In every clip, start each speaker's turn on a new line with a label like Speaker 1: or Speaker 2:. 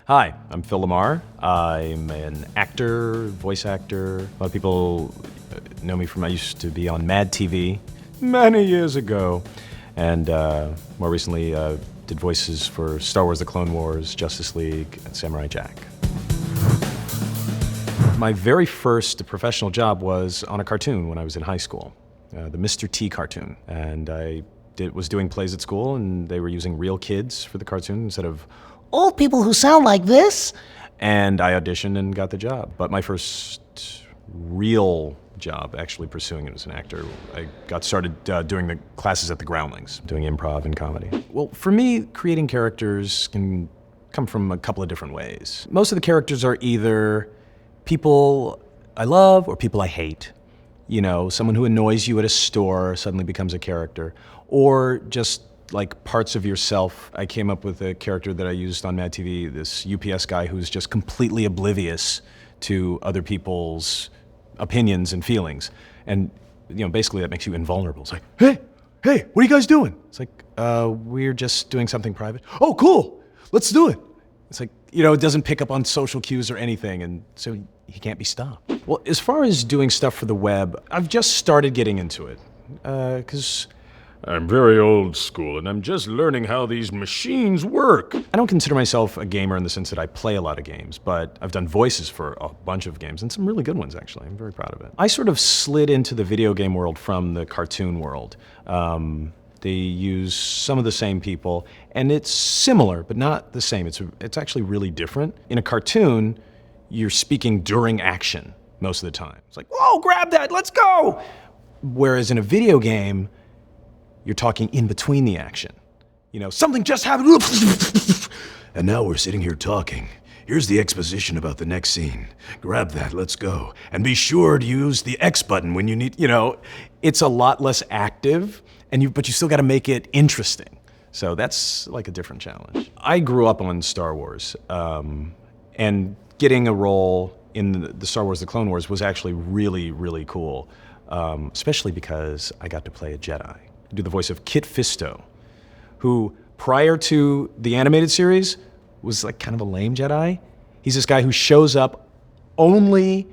Speaker 1: Hi, I'm Phil LaMarr. I'm an actor, voice actor. A lot of people know me from, I used to be on Mad TV many years ago. And more recently, did voices for Star Wars: The Clone Wars, Justice League, and Samurai Jack. My very first professional job was on a cartoon when I was in high school, the Mr. T cartoon. And I was doing plays at school, and they were using real kids for the cartoon instead of old people who sound like this. And I auditioned and got the job. But my first real job, actually pursuing it as an actor, I got started doing the classes at the Groundlings, doing improv and comedy. Well, for me, creating characters can come from a couple of different ways. Most of the characters are either people I love or people I hate. You know, someone who annoys you at a store suddenly becomes a character, or just like parts of yourself. I came up with a character that I used on Mad TV, this UPS guy who's just completely oblivious to other people's opinions and feelings. And, you know, basically that makes you invulnerable. It's like, hey, what are you guys doing? It's like, we're just doing something private. Oh, cool, let's do it. It's like, you know, it doesn't pick up on social cues or anything, and so he can't be stopped. Well, as far as doing stuff for the web, I've just started getting into it, because I'm very old school, and I'm just learning how these machines work. I don't consider myself a gamer in the sense that I play a lot of games, but I've done voices for a bunch of games, and some really good ones, actually. I'm very proud of it. I sort of slid into the video game world from the cartoon world. They use some of the same people, and it's similar, but not the same. It's actually really different. In a cartoon, you're speaking during action most of the time. It's like, whoa, grab that, let's go! Whereas in a video game, you're talking in between the action. You know, something just happened.
Speaker 2: And now we're sitting here talking. Here's the exposition about the next scene. Grab that, let's go. And be sure to use the X button when you need,
Speaker 1: You know, it's a lot less active, but you still gotta make it interesting. So that's like a different challenge. I grew up on Star Wars, and getting a role in the Star Wars: The Clone Wars was actually really, really cool, especially because I got to play a Jedi. Do the voice of Kit Fisto, who prior to the animated series was like kind of a lame Jedi. He's this guy who shows up only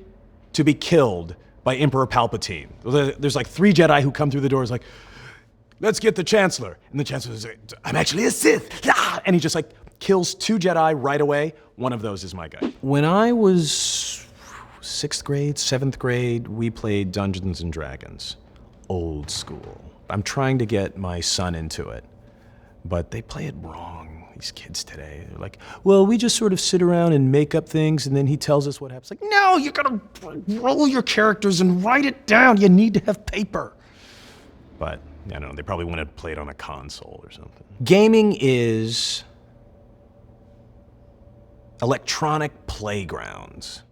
Speaker 1: to be killed by Emperor Palpatine. There's like 3 Jedi who come through the doors like, let's get the Chancellor. And the Chancellor's like, I'm actually a Sith. Ah! And he just like kills 2 Jedi right away. One of those is my guy. When I was 6th grade, 7th grade, we played Dungeons and Dragons. Old school. I'm trying to get my son into it, but they play it wrong, these kids today. They're like, well, we just sort of sit around and make up things, and then he tells us what happens. Like, no, you gotta roll your characters and write it down. You need to have paper. But, I don't know, they probably want to play it on a console or something. Gaming is electronic playgrounds.